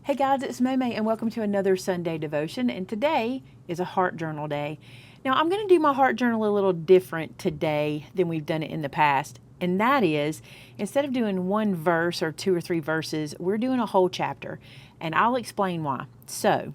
Hey guys, it's Maymay and welcome to another Sunday devotion, and today is a heart journal day. Now I'm going to do my heart journal a little different today than we've done it in the past, and that is, instead of doing one verse or two or three verses, we're doing a whole chapter, and I'll explain why. So,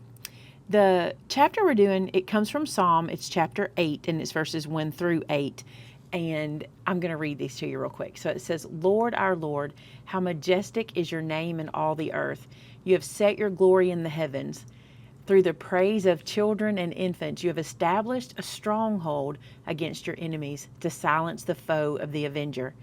the chapter we're doing, it comes from Psalm, it's chapter 8, and it's verses 1 through 8. And I'm going to read these to you real quick. So it says, Lord, our Lord, how majestic is your name in all the earth. You have set your glory in the heavens. Through the praise of children and infants, you have established a stronghold against your enemies to silence the foe of the avenger.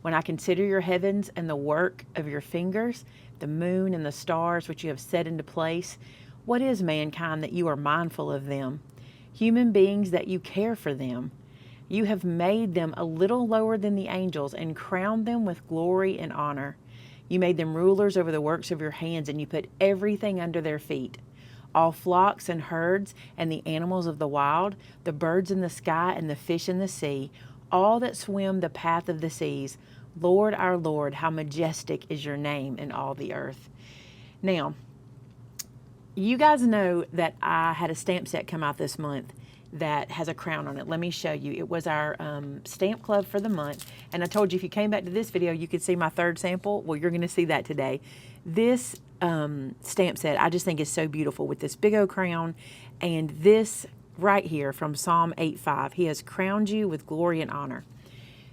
When I consider your heavens and the work of your fingers, the moon and the stars which you have set into place, what is mankind that you are mindful of them? Human beings that you care for them. You have made them a little lower than the angels and crowned them with glory and honor. You made them rulers over the works of your hands, and you put everything under their feet. All flocks and herds and the animals of the wild, the birds in the sky and the fish in the sea, all that swim the path of the seas. Lord, our Lord, how majestic is your name in all the earth. Now, you guys know that I had a stamp set come out this month that has a crown on it. Let me show you. It was our stamp club for the month, and I told you if you came back to this video you could see my third sample. Well, you're going to see that today. This stamp set I just think is so beautiful with this big old crown, and this right here from Psalm 8:5. He has crowned you with glory and honor.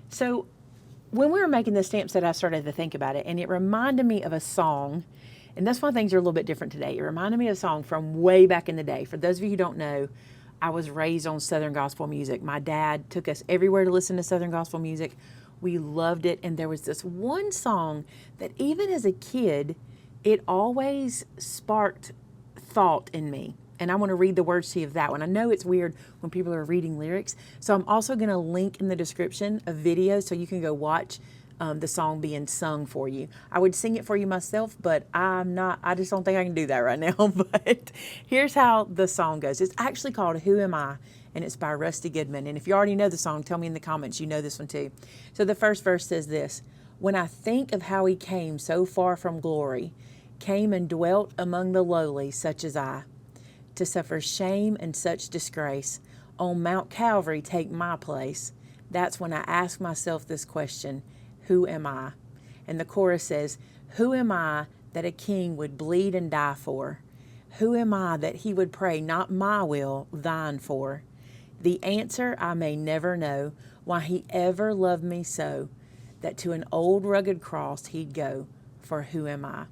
So when we were making this stamp set, I started to think about it, and it reminded me of a song. And that's why things are a little bit different today. It reminded me of a song from way back in the day. For those of you who don't know, I was raised on Southern gospel music. My dad took us everywhere to listen to Southern gospel music. We loved it. And there was this one song that even as a kid, it always sparked thought in me. And I want to read the words to you of that one. I know it's weird when people are reading lyrics. So I'm also going to link in the description a video so you can go watch the song being sung for you. I would sing it for you myself, but I just don't think I can do that right now. But here's how the song goes. It's actually called Who Am I? And it's by Rusty Goodman. And if you already know the song, tell me in the comments you know this one too. So the first verse says this: when I think of how he came so far from glory, came and dwelt among the lowly such as I, to suffer shame and such disgrace, on Mount Calvary take my place. That's when I ask myself this question: who am I? And the chorus says, who am I that a king would bleed and die for? Who am I that he would pray, not my will, thine for? The answer I may never know, why he ever loved me so, that to an old rugged cross he'd go, for who am I?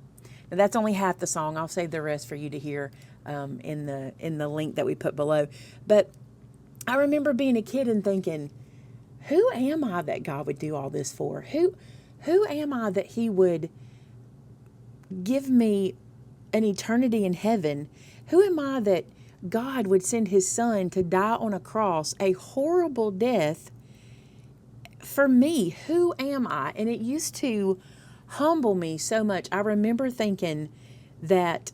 Now that's only half the song. I'll save the rest for you to hear in the link that we put below. But I remember being a kid and thinking, who am I that God would do all this for? Who am I that he would give me an eternity in heaven? Who am I that God would send his son to die on a cross, a horrible death for me? Who am I? And it used to humble me so much. I remember thinking that,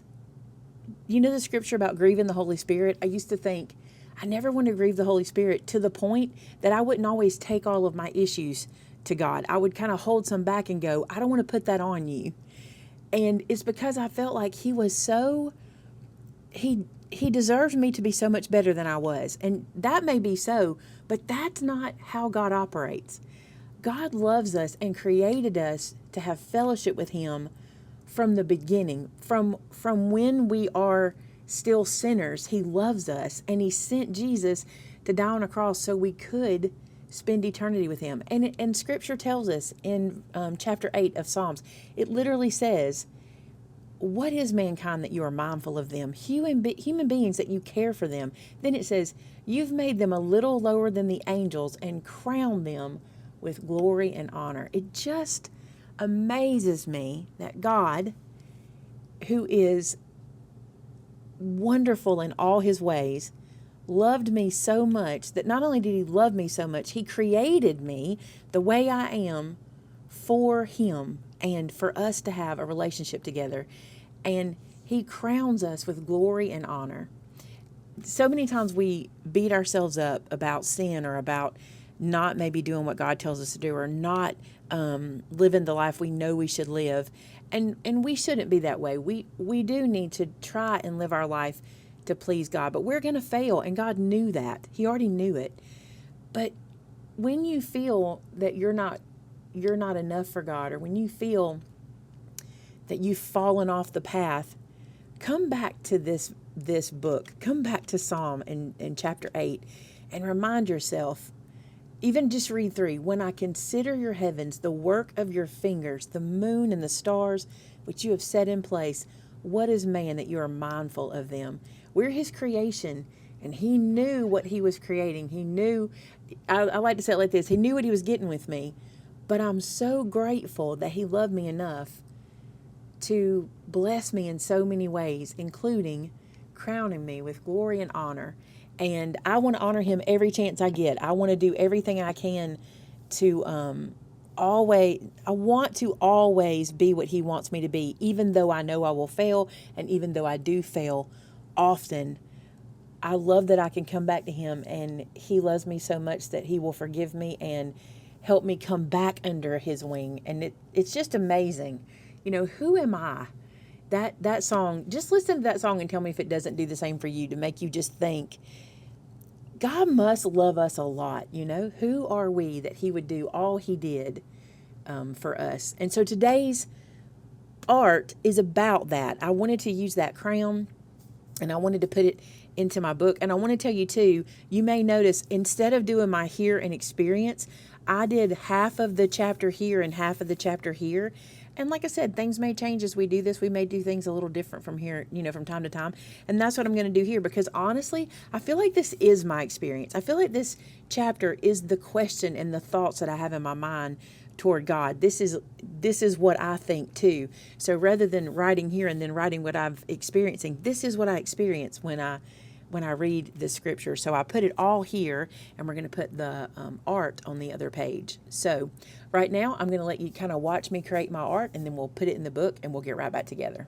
you know the scripture about grieving the Holy Spirit? I used to think, I never wanted to grieve the Holy Spirit, to the point that I wouldn't always take all of my issues to God. I would kind of hold some back and go, I don't want to put that on you. And it's because I felt like he was so, he deserved me to be so much better than I was. And that may be so, but that's not how God operates. God loves us and created us to have fellowship with him from the beginning, from when we are still sinners. He loves us, and he sent Jesus to die on a cross so we could spend eternity with him. And scripture tells us in chapter 8 of Psalms, it literally says, what is mankind that you are mindful of them? Human beings that you care for them. Then it says, you've made them a little lower than the angels and crowned them with glory and honor. It just amazes me that God, who is wonderful in all his ways, loved me so much that not only did he love me so much, he created me the way I am for him and for us to have a relationship together. And he crowns us with glory and honor. So many times we beat ourselves up about sin or about not maybe doing what God tells us to do, or not living the life we know we should live. And we shouldn't be that way. We do need to try and live our life to please God, but we're going to fail, and God knew that. He already knew it. But when you feel that you're not enough for God, or when you feel that you've fallen off the path, come back to this book. Come back to Psalm in chapter 8 and remind yourself, even just read through, when I consider your heavens, the work of your fingers, the moon and the stars which you have set in place, what is man that you are mindful of them? We're his creation, and he knew what he was creating. He knew, I like to say it like this, he knew what he was getting with me, but I'm so grateful that he loved me enough to bless me in so many ways, including crowning me with glory and honor. And I want to honor him every chance I get. I want to do everything I can to I want to always be what he wants me to be, even though I know I will fail, and even though I do fail often. I love that I can come back to him, and he loves me so much that he will forgive me and help me come back under his wing. And it's just amazing. Who am I? That song, just listen to that song and tell me if it doesn't do the same for you, to make you just think, God must love us a lot. Who are we that he would do all he did for us? And so today's art is about that. I wanted to use that crown, and I wanted to put it into my book. And I want to tell you too, you may notice, instead of doing my hear and experience, I did half of the chapter here and half of the chapter here. And like I said, things may change as we do this. We may do things a little different from here, from time to time. And that's what I'm going to do here, because honestly, I feel like this is my experience. I feel like this chapter is the question and the thoughts that I have in my mind toward God. This is what I think too. So rather than writing here and then writing what I'm experiencing, this is what I experience when I read the scripture. So I put it all here, and we're going to put the art on the other page. So right now, I'm going to let you kind of watch me create my art, and then we'll put it in the book, and we'll get right back together.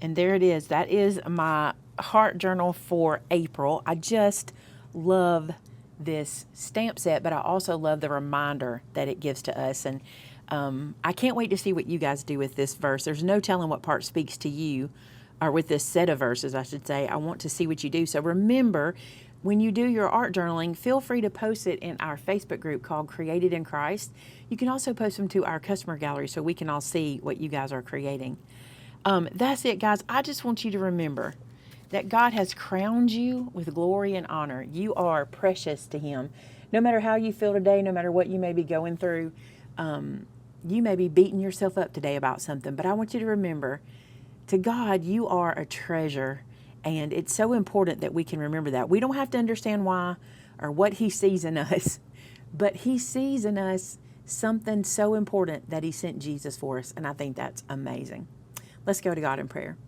And there it is. That is my heart journal for April. I just love this stamp set, but I also love the reminder that it gives to us. And I can't wait to see what you guys do with this verse. There's no telling what part speaks to you, or with this set of verses, I should say. I want to see what you do. So remember, when you do your art journaling, feel free to post it in our Facebook group called Created in Christ. You can also post them to our customer gallery so we can all see what you guys are creating. That's it, guys. I just want you to remember that God has crowned you with glory and honor. You are precious to Him. No matter how you feel today, no matter what you may be going through, you may be beating yourself up today about something, but I want you to remember, to God, you are a treasure, and it's so important that we can remember that. We don't have to understand why or what He sees in us, but He sees in us something so important that He sent Jesus for us, and I think that's amazing. Let's go to God in prayer.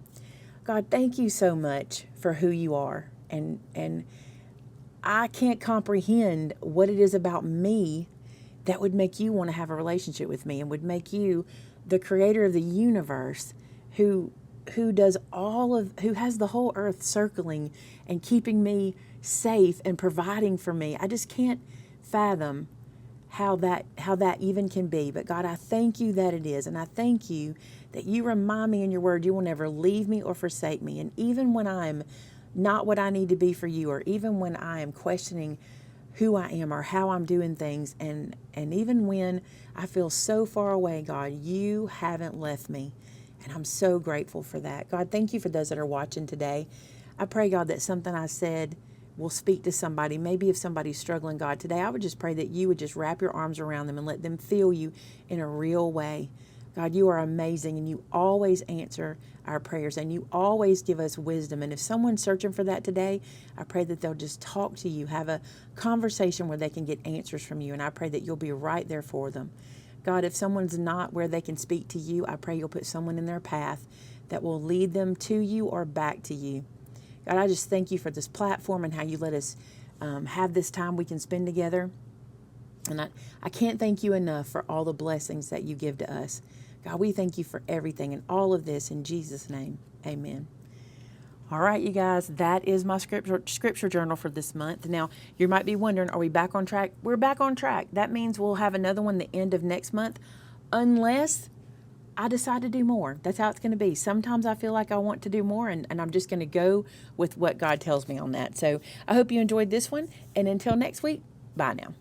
God, thank you so much for who you are, and I can't comprehend what it is about me that would make you want to have a relationship with me and would make you the creator of the universe, who does who has the whole earth circling and keeping me safe and providing for me. I just can't fathom how that even can be. But God, I thank you that it is, and I thank you that you remind me in your word you will never leave me or forsake me. And even when I'm not what I need to be for you, or even when I am questioning who I am or how I'm doing things, and even when I feel so far away, God, you haven't left me. And I'm so grateful for that. God, thank you for those that are watching today. I pray, God, that something I said will speak to somebody. Maybe if somebody's struggling, God, today I would just pray that you would just wrap your arms around them and let them feel you in a real way. God, you are amazing, and you always answer our prayers, and you always give us wisdom. And if someone's searching for that today, I pray that they'll just talk to you, have a conversation where they can get answers from you. And I pray that you'll be right there for them. God, if someone's not where they can speak to you, I pray you'll put someone in their path that will lead them to you or back to you. God, I just thank you for this platform and how you let us have this time we can spend together. And I can't thank you enough for all the blessings that you give to us. God, we thank you for everything and all of this in Jesus' name. Amen. All right, you guys, that is my scripture journal for this month. Now, you might be wondering, are we back on track? We're back on track. That means we'll have another one the end of next month, unless I decide to do more. That's how it's going to be. Sometimes I feel like I want to do more, and I'm just going to go with what God tells me on that. So I hope you enjoyed this one, and until next week, bye now.